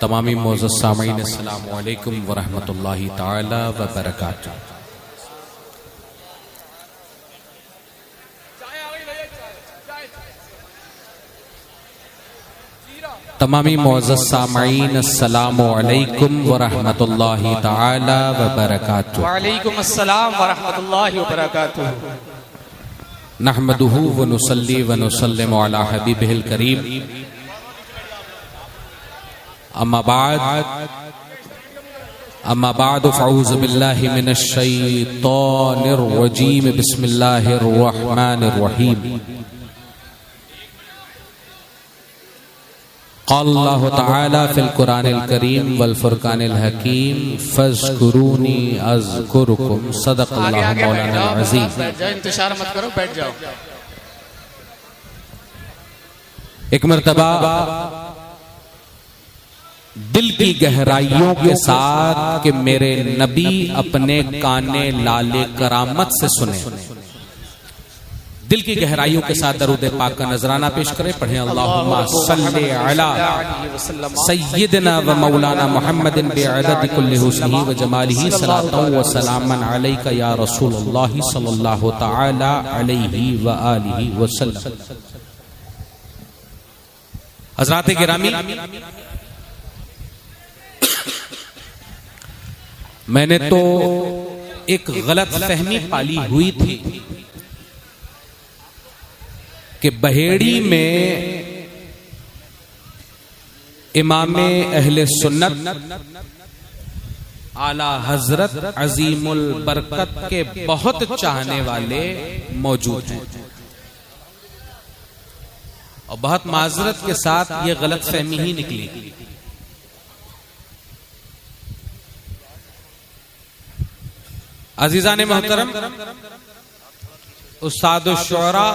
तमामी मोअज़्ज़ज़ सामीन अस्सलामु अलैकुम व रहमतुल्लाहि ताला व बरकातुहू। तमामी मोअज़्ज़ज़ सामीन अस्सलामु अलैकुम व रहमतुल्लाहि ताला व बरकातुहू। व अलैकुम अस्सलाम व रहमतुल्लाहि व बरकातुहू। नहमदुहु व नुसल्ली व नुसल्लिमु अला हबीबिहिल करीम। अम्मा बाद फ़अऊज़ु बिल्लाहि मिनश शैतानिर रजीम। बिस्मिल्लाहिर रहमानिर रहीम। क़ाल अल्लाहु तआला फ़िल क़ुरानिल करीम वल फ़ुरक़ानिल हकीम फ़ज़्कुरूनी अज़्कुरुकुम। सदक़ल्लाहु मौलाना अज़ीम। इंतशार मत करो, बैठ जाओ। एक मर्तबा दिल की गहराइयों के साथ कि मेरे नबी अपने काने लाले करामत से सुने, दिल की गहराइयों के साथ दरूद पाक का नजराना पेश करें। पढ़ें अल्लाहुम्मा सल्ली अला सय्यिदना व मौलाना मुहम्मदिन बिअदद कुल्ली हुस्निही व जमालिही सलातन व सलामन अलैका या रसूलुल्लाह सल्लल्लाहु तआला अलैहि व आलिहि वसल्लम। हज़रात गिरामी, मैंने तो एक गलत फहमी पाली हुई थी कि बहेड़ी में इमामे अहले सुन्नत आला हजरत अजीमुल बरकत के बहुत चाहने वाले मौजूद हैं और बहुत माजरत के साथ ये गलत फहमी ही निकली। अजीजान मोहतरम, उस्ताद शुअरा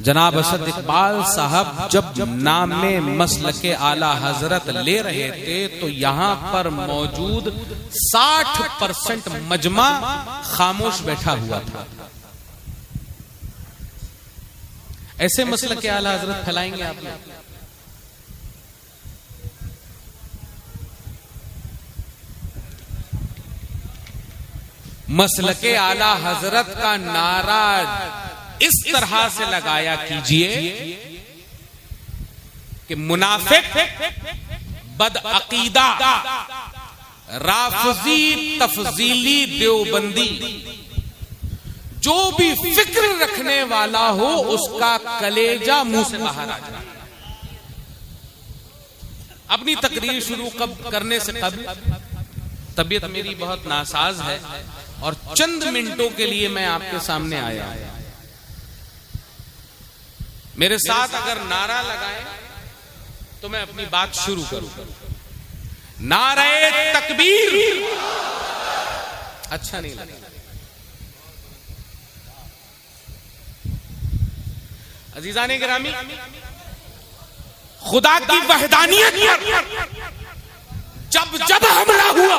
जनाब असद इकबाल साहब जब नामे मसलके आला हजरत ले रहे थे तो यहां पर मौजूद 60% मजमा खामोश बैठा हुआ था। ऐसे मसलके आला हजरत फैलाएंगे आप लोग? मसलके आला हजरत का नारा इस तरह से लगाया कीजिए कि मुनाफिक, बदअकीदा, राफजी, तफजीली, देवबंदी, जो भी फिक्र रखने वाला हो उसका कलेजा मुंह से बाहर आ जाए। अपनी तकरीर शुरू करने से कब तबीयत मेरी बहुत नासाज है और चंद मिनटों के लिए मैं आपके सामने आया। मेरे साथ अगर नारा लगाएं तो मैं अपनी बात शुरू करूं। नारे तकबीर। अच्छा नहीं लगा? अजीजाने गिरामी, खुदा की वहदानियत जब जब हमला हुआ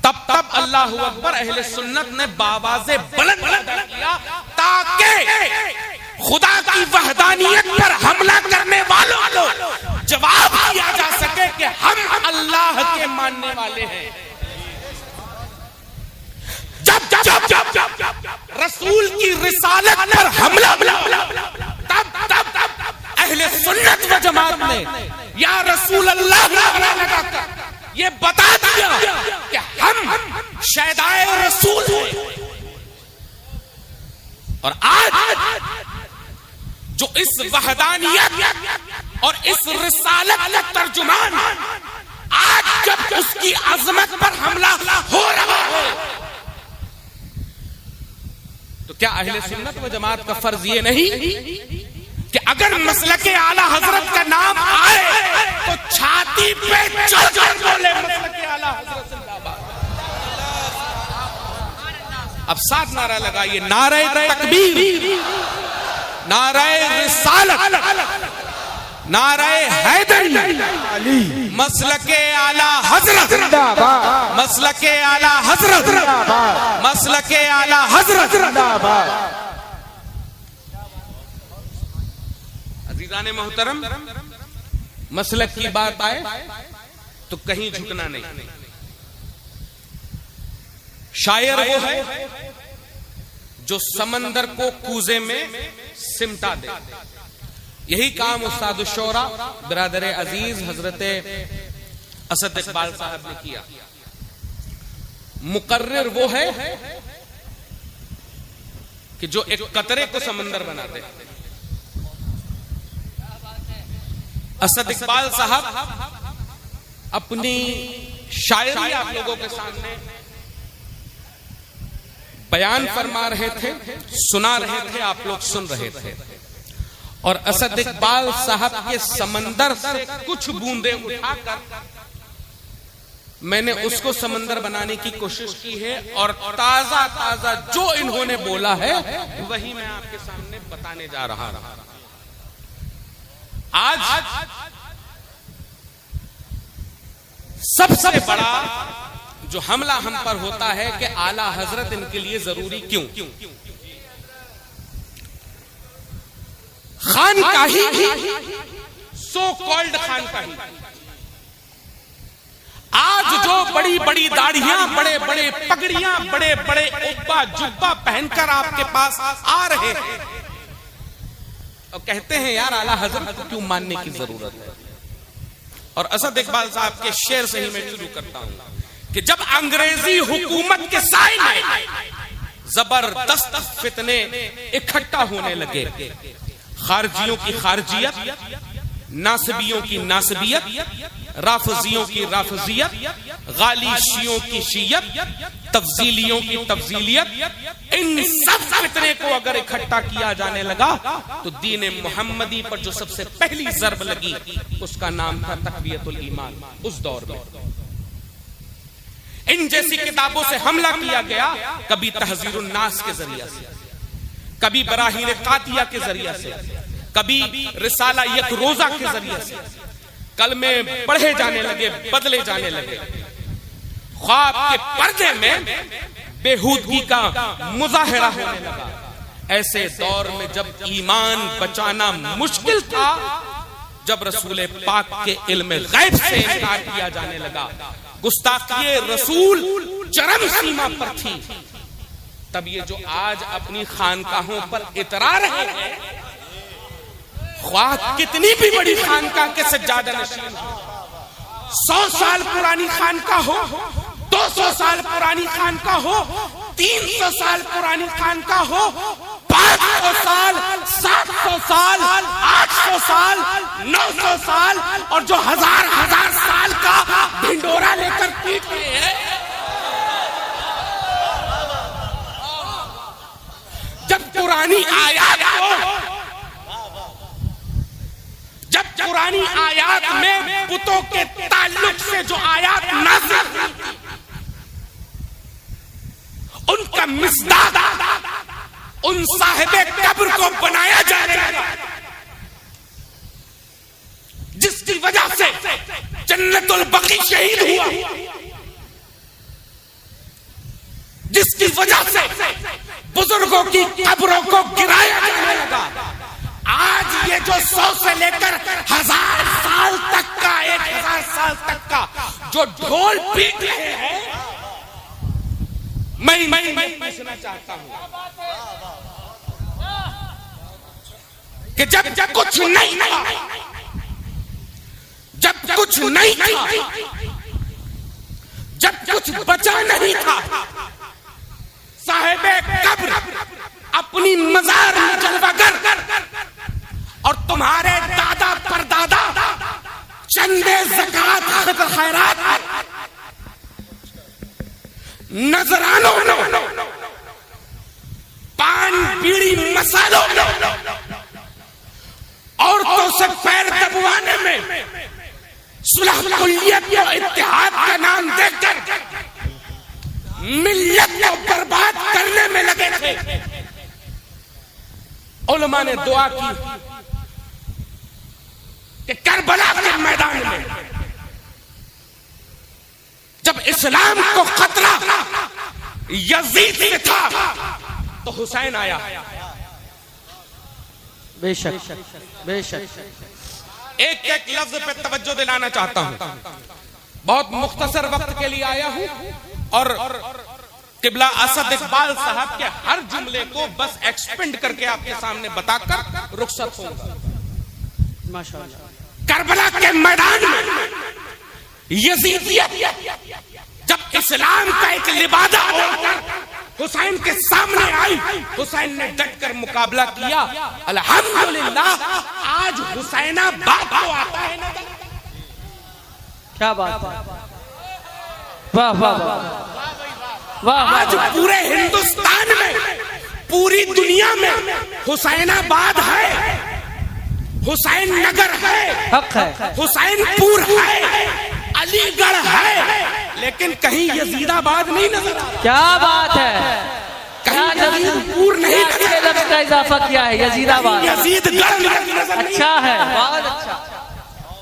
तब तब अल्लाह अकबर अहले सुन्नत ने बावाज़े बुलंद किया ताकि खुदा की वहदानियत पर हमला करने वालों को जवाब दिया जा सके कि हम अल्लाह के मानने वाले हैं। जब जब जब जब रसूल की रिसालत पर हमला तब अहले सुन्नत व जमात ने या रसूल अल्लाह नारा लगाकर ये बता दिया कि हम शहदाए रसूल हैं। और आज जो इस वहदानियत और इस रिसालत का तर्जुमान आज जब उसकी अजमत पर हमला हो रहा है तो क्या अहले सुन्नत व जमात का फर्ज ये नहीं कि अगर मसलके आला हजरत का नाम आए तो छाती पे चढ़कर बोले मसलके आला हजरत जिंदाबाद। अब साथ नारा लगाइए, नारे तकबीर, नारे रिसालत, नारे हैदरी, मसलके आला हजरत जिंदाबाद, मसलके आला हजरत जिंदाबाद, मसलके आला हजरत जिंदाबाद। अजीजाने मोहतरम, मसलक की बात आए तो कहीं झुकना नहीं। शायर वो है जो समंदर को कूजे में सिमटा दे। यही काम उस्ताद शोरा बिरादर अजीज हजरत असद इकबाल साहब ने किया। मुकर्रिर वो है कि जो एक कतरे को समंदर बना दे। असद इकबाल साहब अपनी शायरी आप लोगों के सामने बयान फरमा रहे थे, सुना रहे थे, आप लोग सुन रहे थे। और असद इकबाल साहब के समंदर से कुछ बूंदे उठाकर मैंने उसको समंदर बनाने की कोशिश की है और ताजा ताजा जो इन्होंने बोला है वही मैं आपके सामने बताने जा रहा हूं। आज सबसे बड़ा जो हमला हम पर होता है कि आला हजरत इनके लिए जरूरी क्यों? खानकाही सो कॉल्ड खानकाही आज जो बड़ी बड़ी दाढ़ियां, बड़े बड़े पगड़ियां, बड़े बड़े उब्बा जुब्बा पहनकर आपके पास आ रहे हैं और कहते हैं यार आला हजरत को क्यों मानने की जरूरत है। और असद इकबाल साहब के शेर से ही मैं शुरू करता हूं कि जब अंग्रेजी हुकूमत के साए में जबरदस्त फितने इकट्ठा होने लगे, खारजियों की खारजियत, नासबियों की नासबियत, राफजियों की राफजियत, गाली शियों की शियत, तफजीलियों की तफजीलियत, इन सब फितने को अगर इकट्ठा किया जाने लगा तो दीन मुहम्मदी पर जो सबसे पहली जर्ब लगी उसका नाम था तकवियतुल ईमान। उस दौर में इन जैसी किताबों से हमला किया गया, कभी तहजीरुन नास के जरिए से, कभी बराहीन कातिया के जरिए से, कभी रिसाला यक रोजा के जरिए से कलमे पढ़े जाने लगे, बदले जाने लगे। ख्वाब के पर्दे में बेहूदगी का मुजाहिरा होने लगा। ऐसे दौर में जब ईमान बचाना मुश्किल था, जब रसूल पाक के इल्म गैब से इनकार किया जाने लगा, गुस्ताखी रसूल चरम सीमा पर थी, तब ये जो आज अपनी खानकाहों पर इतरा रहे हैं, ख्वाह कितनी भी बड़ी खानकाह के सज्जादा नशीन हो, 100 साल पुरानी खानकाह हो, 200 साल पुरानी खानकाह हो, 300 साल पुरानी खानकाह हो, 500 साल, 700 साल, 800 साल, 900 साल और जो हजार हजार साल का ढिंडोरा लेकर पीट रहे हैं, जब पुरानी आयात में बुतों के ताल्लुक से जो आयात नाज़िल हुई, उनका मिस्दाद उन साहिबे कब्र को बनाया जा रहा है, जिसकी वजह से जन्नतुल बकी शहीद हुआ, जिसकी वजह से बुजुर्गों की कब्रों को गिराया जाने लगा। आज ये जो 100 से लेकर 1000 साल तक का, 1000 साल तक का जो ढोल पीट रहे हैं, मैं पूछना चाहता हूं कि जब कुछ नहीं था, जब कुछ नहीं था, जब कुछ बचा नहीं था, साहिबे कब्र अपनी मजार में जलवागर और तुम्हारे दादा परदादा चंदे ज़कात खैरात नजरानों, पान बीड़ी मसालों औरतों से पैर दबवाने में, सुलह कुल्लियत या इत्तेहाद का नाम देकर मिल्लत को बर्बाद करने में लगे थे। उलमा ने दुआ की कि करबला के मैदान में जब इस्लाम को खतरा यजीद से था तो हुसैन आया। बेशक बेशक एक एक लफ्ज पे तवज्जो दिलाना चाहता हूं। बहुत मुख्तसर वक्त के लिए आया हूं और किबला असद इकबाल साहब के हर जुमले को बस एक्सपेंड करके आपके सामने बताकर रुखसत होगा। माशाअल्लाह। करबला के मैदान में यजीदियत जब इस्लाम का एक लिबादा ओढ़कर हुसैन के सामने आई, हुसैन ने डट कर मुकाबला किया। अल्हम्दुलिल्लाह आज हुसैनाबाद को आता है ना। क्या बात है, वाह वाह वाह। आज पूरे हिंदुस्तान में, पूरी दुनिया में हुसैनाबाद है, हुसैन नगर है, हक है, हुसैनपुर है, अलीगढ़ है, लेकिन कहीं यजीदाबाद नहीं नजर आता। क्या बात है, कहीं यजीदपुर नहीं नजर लफ्ज का इजाफा किया है, यजीदाबाद, यजीदगढ़ नजर नहीं। अच्छा है, बहुत अच्छा,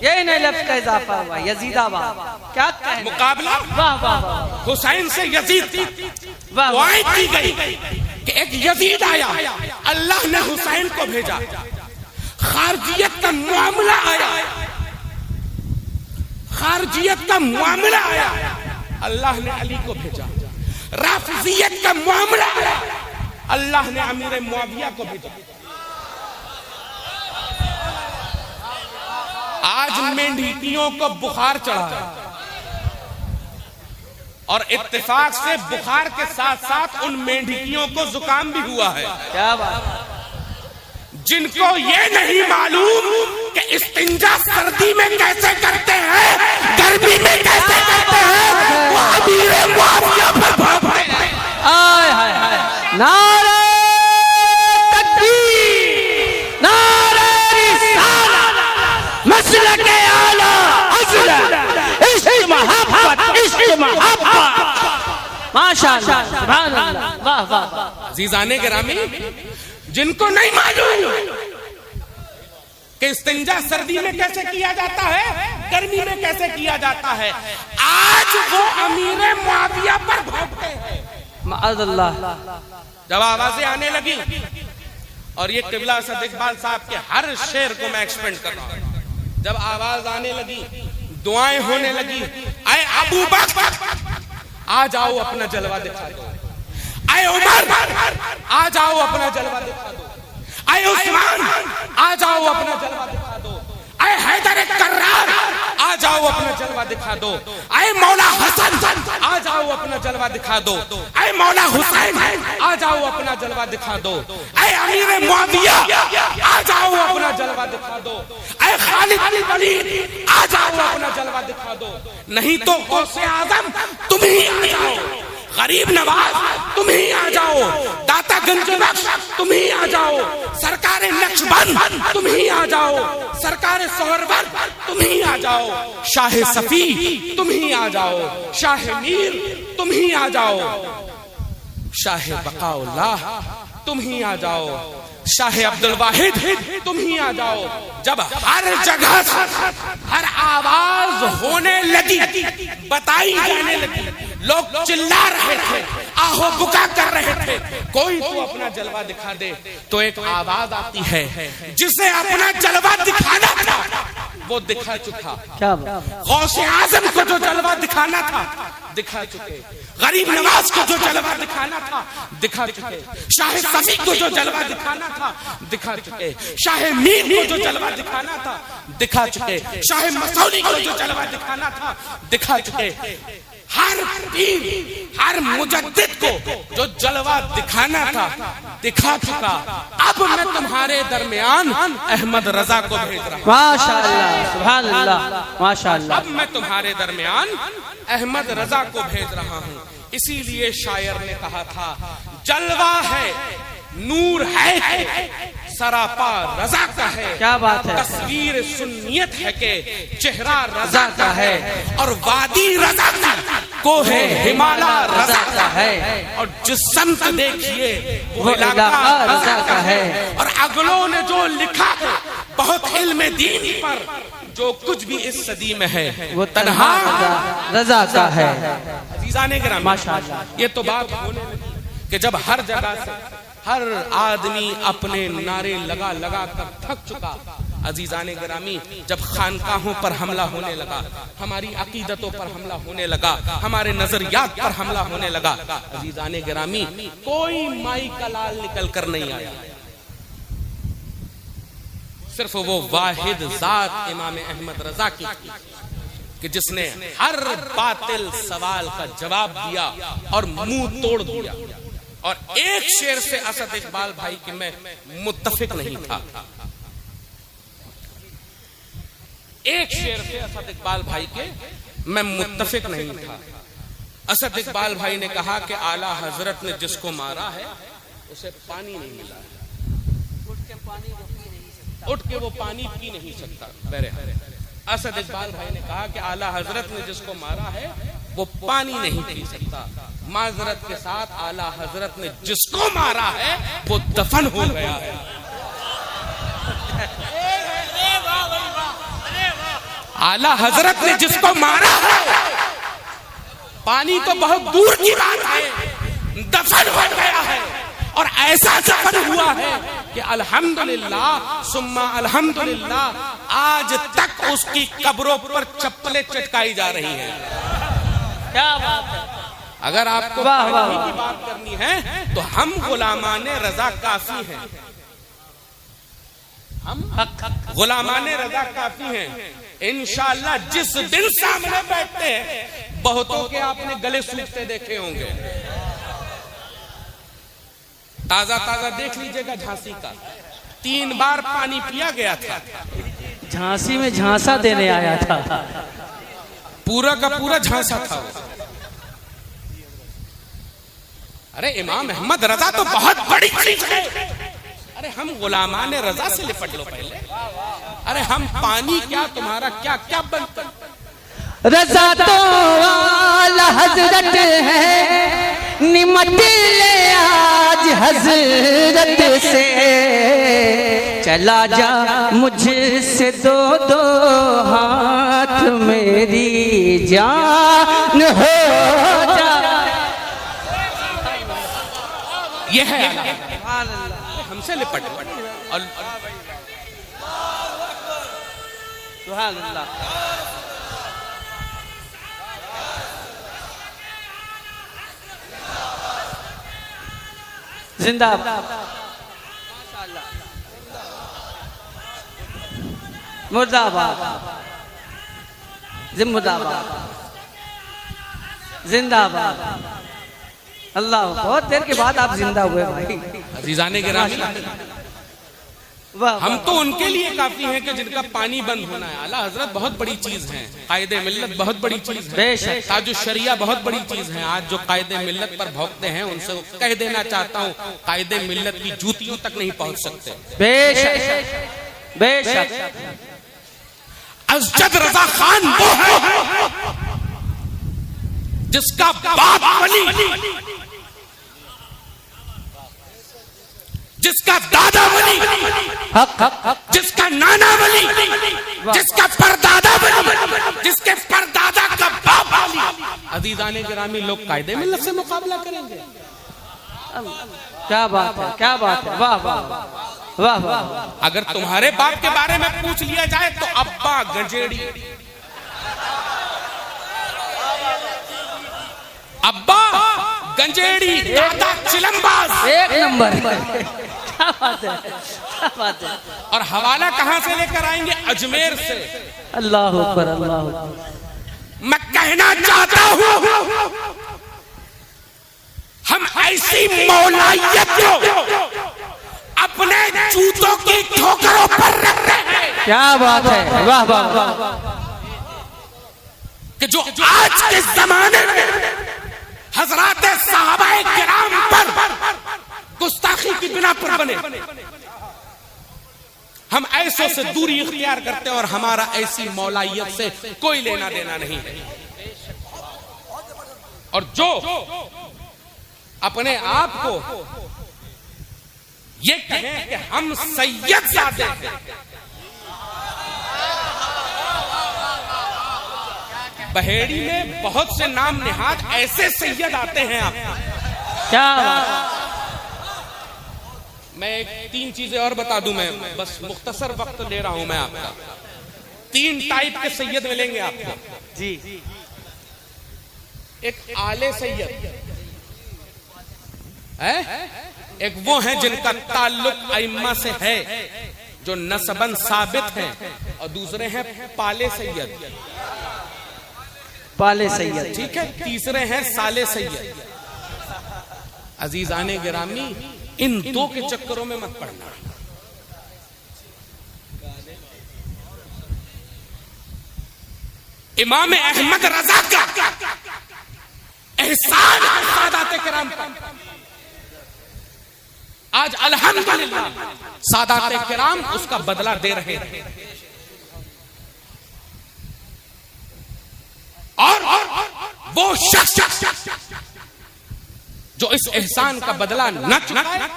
यही नहीं लफ्ज का इजाफा हुआ, यजीदाबाद। क्या कहें, मुकाबला वाह वाह वाह, हुसैन से यजीद वाह वाह। की गई कि एक यजीद आया, अल्लाह ने हुसैन को भेजा। खारजियत का मामला आया, खारजियत का मामला आया, अल्लाह ने अली को भेजा। राफिजियत का मामला आया, अल्लाह ने अमीर मुआविया को भेजा। आज मेंढकियों को बुखार चढ़ा है और इत्तेफाक से बुखार के साथ साथ उन मेंढकियों को जुकाम भी हुआ है। क्या बात, जिनको ये नहीं मालूम कि इस्तिंजा सर्दी में कैसे करते हैं, गर्मी में कैसे करते हैं, वो अमीर मुआविया पर भागते हैं। हाय हाय हाय, नारे तकबीर, नारे रिसालत, मसलके आला हज़रत, इश्क मोहब्बत, इश्क मोहब्बत, माशाअल्लाह, सुभान अल्लाह, वाह वाह। अज़ीज़ाने गिरामी, जिनको नहीं मालूम कि इस्तिंजा सर्दी में कैसे किया जाता है, गर्मी में कैसे किया जाता है, आज वो अमीर मुआविया पर भौंकते हैं। माअज़ल्लाह। जब आवाजें आने लगी और ये किबला असद इकबाल साहब के हर शेर को मैं एक्सपेंड कर रहा हूं, जब आवाज आने लगी, दुआएं होने लगी, आए अबू बकर आ जाओ अपना जलवा दिखा दो, आए उमर आ जाओ अपना जलवा दिखा दो, आए उस्मान आ जाओ अपना जलवा दिखा दो, आए हैदर कर्रार आ जाओ अपना जलवा दिखा दो, आए मौला हसन आ जाओ अपना जलवा दिखा दो, आए मौला हुसैन आ जाओ अपना जलवा दिखा दो, आए अमीर मुआविया आ जाओ अपना जलवा दिखा दो, आए खालिद बिन वलीद आ जाओ अपना जलवा दिखा दो। नहीं तो गौसे आजम तुम ही आ जाओ, गरीब नवाज तुम ही आ जाओ, दाता गंज बख्श तुम ही आ जाओ, सरकार नक्शबंद तुम ही आ जाओ, सरकार सोहरवर तुम ही आ जाओ, शाह सफी तुम ही आ जाओ, शाह मीर तुम ही आ जाओ, शाह बकाउल्लाह तुम ही आ जाओ, शाह अब्दुल वाहिद तुम ही आ जाओ। जब हर जगह हर आवाज होने लगी, बताई जाने लगी, लोग चिल्ला रहे थे, आहो बुका कर रहे थे, कोई तो अपना जलवा दिखा दे, तो एक आवाज आती है, जिसे अपना जलवा दिखाना था वो दिखा चुका। क्या बात, गौसे आजम को जो जलवा दिखाना था दिखा चुके, गरीब नवाज को जो जलवा दिखाना था दिखा चुके, शाह सफी को जो जलवा दिखाना था दिखा चुके, शाह मीर को जो जलवा दिखाना था दिखा चुके, शाह मसौली को जो जलवा दिखाना था दिखा चुके। हर पीर, हर मुजद्दिद को जो जलवा दिखाना था दिखा चुका। अब मैं तुम्हारे दरमियान अहमद रजा को भेज रहा हूं। माशाअल्लाह, सुभान अल्लाह, माशाअल्लाह। अब मैं तुम्हारे दरमियान अहमद रजा को भेज रहा हूं। इसीलिए शायर ने कहा था, जलवा है नूर है सरापा रजा का है। क्या बात है, तस्वीर सुन्नियत है के चेहरा रजा का है, और वादी रजा को है हिमालय रजा का है, और जो संत देखिए वो इलाका रजा का है। और अगलों ने जो लिखा है बहुत इल्म दीन पर, जो कुछ भी इस सदी में है वो तन्हा रजा का है। अज़ीज़ाने गिरामी, माशाअल्लाह, ये तो बात होने लगी कि जब हर जगह से हर आदमी अपने नारे लगा लगा कर थक चुका, अजीजान गिरामी, जब खानकाहों पर हमला होने लगा, हमारी अकीदतों पर हमला होने लगा, हमारे नजरियात पर हमला होने लगा, अजीजान गिरामी, कोई माई का लाल निकल कर नहीं आया। सिर्फ वो वाहिद जात इमाम अहमद रजा की थी कि जिसने हर बातिल सवाल का जवाब दिया और मुंह तोड़ दिया। और एक शेर से असद इकबाल भाई के मैं मुत्तफिक नहीं था, एक शेर से असद इकबाल भाई के मैं मुत्तफिक नहीं था। असद इकबाल भाई ने कहा कि आला हजरत ने जिसको मारा है उसे पानी नहीं मिला है, उठ के वो पानी पी नहीं सकता। असद इकबाल भाई ने कहा कि आला हजरत ने जिसको मारा है वो पानी नहीं पी सकता। माजरत के साथ आला हजरत ने जिसको मारा है वो दफन हो गया है। आला हजरत ने जिसको मारा है, पानी तो बहुत दूर की बात है, दफन हो गया है। और ऐसा दफन हुआ है कि अल्हम्दुलिल्लाह सुम्मा अल्हम्दुलिल्लाह आज तक उसकी कब्रों पर चप्पलें चटकाई जा रही हैं। क्या बात है। अगर आपको पानी की बात करनी है तो हम गुलामाने रजा काफी हैं, हम गुलामाने रजा काफी हैं। इंशाअल्लाह जिस दिन सामने बैठते हैं, बहुतों के आपने गले सूखते देखे होंगे। ताजा ताजा देख लीजिएगा झांसी का, 3 बार पानी पिया गया था। झांसी में झांसा देने आया था, पूरा का पूरा झांसा था। अरे इमाम अहमद रजा तो बहुत बड़ी चीज है। अरे हम गुलामाने रजा से लिपट लो पहले। अरे हम पानी क्या, तुम्हारा क्या क्या बनता। रजा तो आला हजरत है, निमट ले आज हजरत से, चला जा मुझसे 2-2 हाथ, मेरी जान हो जा। ये है हमसे लिपट और सुभान अल्लाह। जिंदाबाद, मुर्दाबाद, जिंदाबाद, जिंदाबाद। अल्लाह, बहुत देर के बाद आप जिंदा हुए भाई। अजीजाने गिरामी, हम तो उनके लिए काफी हैं कि जिनका पानी बंद होना है। आला हजरत बहुत बड़ी चीज है, कायदे मिल्लत बहुत बड़ी चीज है, ताजु शरिया बहुत बड़ी चीज है। आज जो कायदे मिल्लत पर भौंकते हैं उनसे कह देना चाहता हूँ, कायदे मिल्लत की जूतियों तक नहीं पहुंच सकते। बेशक बेशक। असजद रजा खान वो है जिसका बाप वली, जिसका दादा वली, जिसका नाना वली, जिसका परदादा वली, जिसके परदादा का बाप वली। अजीजाने गिरामी, लोग कायदे मिल्लत से मुकाबला करेंगे। क्या बात है, क्या बात है। वाह वाह वाह वाह। अगर तुम्हारे बाप के बारे में पूछ लिया जाए तो अब्बा गंजेड़ी, अब्बा गंजेड़ी, दादा चिलमबाज, एक नंबर। क्या बात है, क्या बात है। और हवाला कहां से लेकर आएंगे? अजमेर से। अल्लाह अकबर, अल्लाह अकबर। मैं कहना चाहता हूं, हम ऐसी मौलाइयत को अपने जूतों की ठोकरों पर रखते हैं। क्या बात है, वाह वाह वाह। कि जो आज के जमाने में हजरात सहाबाए किराम पर गुस्ताखी की बिना पर बने, हम ऐसों से दूरी इख्तियार करते हैं और हमारा ऐसी मौलाइयत से कोई लेना देना नहीं है। और जो अपने आप को ये कहें कि हम सैयद ज़ादे हैं, बहेड़ी में बहुत से नाम निहाद ऐसे सैयद आते हैं। आप क्या मैं 3 चीजें और बता दूं, मैं बस मुख्तसर वक्त ले रहा हूं मैं आपका। 3 टाइप के सैयद मिलेंगे आपको जी। एक आले सैयद है, एक वो है जिनका ताल्लुक अइम्मा से है, जो नसबन साबित है, और दूसरे हैं पाले सैयद। पाले सैयद, ठीक है। तीसरे हैं साले सैयद। अजीजाने गिरामी, इन 2 के चक्करों में मत पड़ना। इमाम अहमद रजा का एहसान है सादात किराम का। आज अल्हम्दुलिल्लाह सादात किराम उसका बदला दे रहे हैं। और वो शख्स जो इस एहसान का बदला न चुकाए,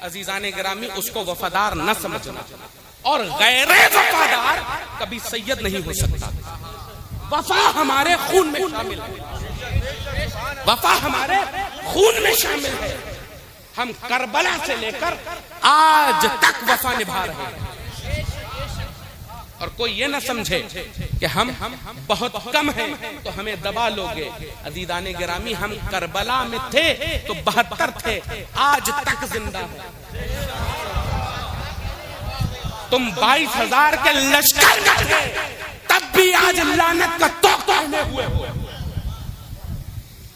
अजीजाने गिरामी, उसको वफादार न समझना। और गैर वफादार कभी सैयद नहीं हो सकता। वफा हमारे खून में शामिल है, वफा हमारे खून में शामिल है। हम करबला से लेकर आज तक वफा निभा रहे हैं। और कोई ये ना समझे कि हम बहुत कम हैं तो हमें दबा लोगे। अजीजाने गिरामी, हम करबला में थे तो 72 थे, आज तक जिंदा हैं। तुम 22,000 के लश्कर में थे, तब भी आज लानत का तोक पहने हुए हो,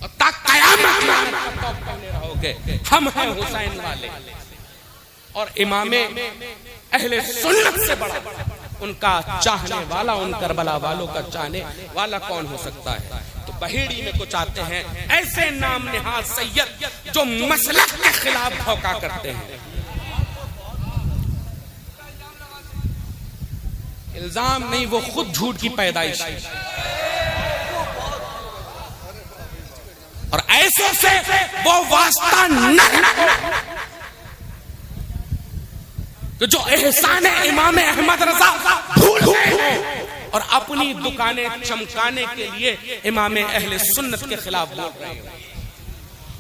और तक कयामत लानत का तोक पहने रहोगे। हम हैं हुसैन वाले। और इमामे अहले सुन्नत से बड़ा उनका चाहने वाला, उन करबला वालों का चाहने वाला कौन हो सकता है? तो बहेड़ी में कुछ आते हैं ऐसे नाम निहाद सैयद जो मसलक के खिलाफ धोखा करते हैं। इल्जाम नहीं, वो खुद झूठ की पैदाइश है। और ऐसे से वो वास्ता न तो जो एहसान इमाम अहमद रजा भूल गए और अपनी दुकानें चमकाने के लिए इमाम अहले सुन्नत के खिलाफ बोल रहे हैं।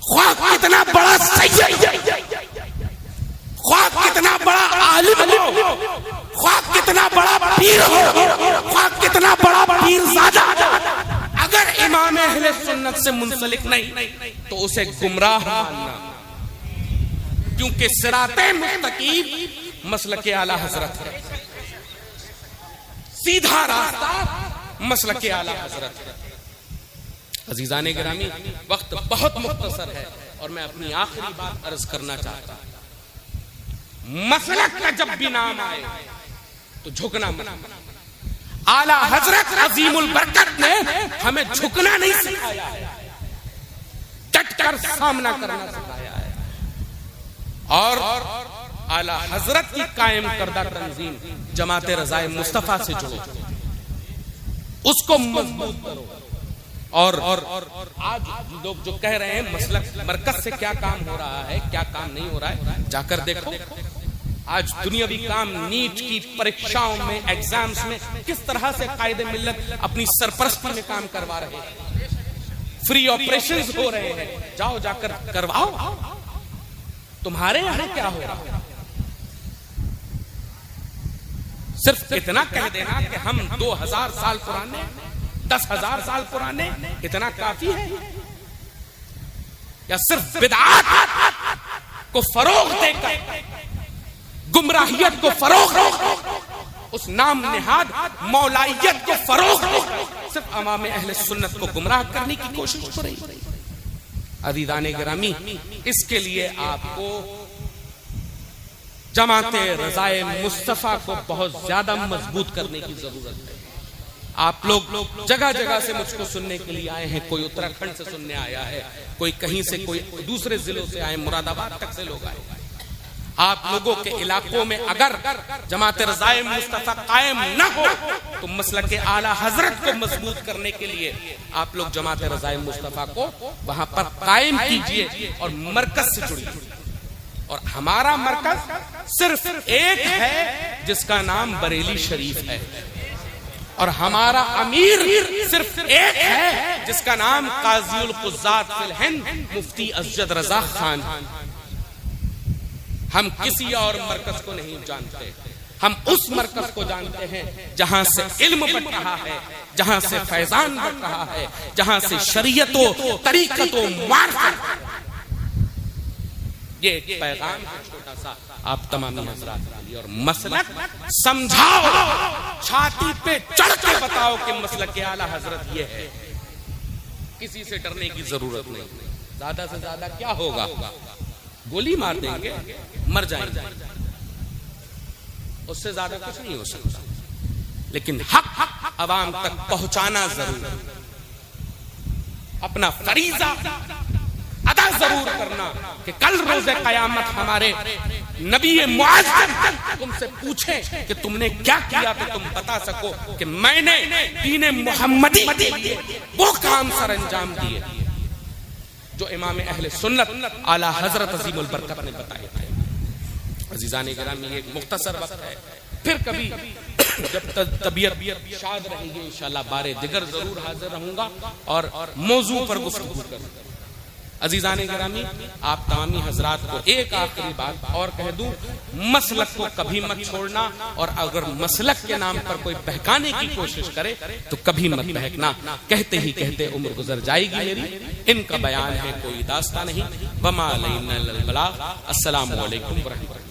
ख्वाह कितना बड़ा सैयद, ख्वाह कितना बड़ा आलिम हो, ख्वाह कितना बड़ा पीर हो, ख्वाह कितना बड़ा पीरजादा, अगर इमाम अहले सुन्नत से मुंसलिक नहीं तो उसे गुमराह मानना। क्योंकि सिराते मुस्तकीम मसलके आला हजरत है, सीधा रास्ता मसलके आला हजरत है। अजीजाने गिरामी, वक्त बहुत मुख्तसर है और मैं अपनी आखिरी बात अर्ज करना चाहता हूं। मसलक का जब भी नाम आए तो झुकना मत। आला हजरत अजीमुल बरकत ने हमें झुकना नहीं सिखाया है, डट कर सामना करना सिखाया है। और आला हजरत की कायम करदा तंजीम जमाते रजाए मुस्तफा से जुड़ो, उसको मजबूत करो। और आज लोग जो कह रहे हैं मसलक मरकज से क्या काम हो रहा है, क्या काम नहीं हो रहा है, जाकर देखो। आज दुनियावी काम, नीट की परीक्षाओं में, एग्जाम्स में किस तरह से कायदे मिल्लत अपनी सरपरस्ती में काम करवा रहे हैं। फ्री ऑपरेशंस हो रहे हैं, जाओ जाकर करवाओ। तुम्हारे यहां क्या हो रहा है? सिर्फ इतना कह देना कि हम 2000 साल पुराने, 10,000 साल पुराने, इतना काफी है? या सिर्फ बिदअत को फरोग देकर, गुमराहियत को फरोग देकर, उस नाम निहाद मौलाइयत को फरोग देकर सिर्फ अवाम अहले सुन्नत को गुमराह करने की कोशिश हो रही? अज़ीज़ाने गिरामी, इसके लिए आपको जमाते रज़ाए मुस्तफ़ा को बहुत ज्यादा मजबूत करने की जरूरत है। आप लोग जगह जगह से मुझको सुनने के लिए आए हैं, कोई उत्तराखंड से सुनने आया है, कोई कहीं से, कोई दूसरे जिलों से आए, मुरादाबाद तक से लोग आए। आप लोगों के इलाकों में अगर जमाते रज़ाए मुस्तफ़ा कायम न हो तो मसलके आला हजरत को मजबूत करने के लिए आप लोग जमाते रज़ाए मुस्तफ़ा को वहां पर कायम कीजिए और मरकज से जुड़िए। और हमारा मरकज सिर्फ एक है जिसका नाम बरेली शरीफ है, और हमारा अमीर सिर्फ एक है जिसका नाम काज़ीउल क़ुज़्ज़ात फिल हिंद मुफ्ती असजद रज़ा खान। हम किसी और मरकज को नहीं जानते, हम उस मरकज को जानते हैं जहां से इल्म बढ़ रहा है, जहां से फैजान बढ़ रहा है, जहां से शरीयतों तरीक़तों मार्फत। ये एक पैगाम है छोटा सा आप तमामी हजरात के लिए। और मसलक समझाओ, छाती पे चढ़ के बताओ कि मसलक के आला हजरत ये है। किसी से डरने की जरूरत नहीं। ज्यादा से ज्यादा क्या होगा, गोली मार देंगे, मर जाएंगे, उससे ज्यादा कुछ नहीं हो सकता। लेकिन हक अवाम तक पहुंचाना जरूर है। अपना फरीजा अदा जरूर करना कि कल रोज़े क़यामत हमारे नबी मुअज़्ज़म तुमसे पूछे कि तुमने क्या किया, तो तुम बता सको कि मैंने दीन मुहम्मदी के लिए वो काम सर अंजाम दिए जो इमाम अहले सुन्नत आला हजरत अज़ीमुल बरकत ने बताए थे। अज़ीज़ान गिरामी, एक मुख्तसर वक्त है, फिर कभी जब तबीयत शाद रहेगी इंशाअल्लाह बारे दिगर जरूर हाजिर रहूंगा और मौजू पर गुफ्तगू करूंगा। अजीजान गिरामी, आप तमामी हजरात को एक आखिरी बात और कह दूं, मसलक को कभी मत छोड़ना, और अगर मसलक के नाम पर कोई बहकाने की कोशिश करे तो कभी मत बहकना। कहते ही कहते उम्र गुजर जाएगी मेरी, इनका बयान है कोई दास्ता नहीं। वमा अलैना इल्लल बलाग। अस्सलामु अलैकुम व रहमतुल्लाह।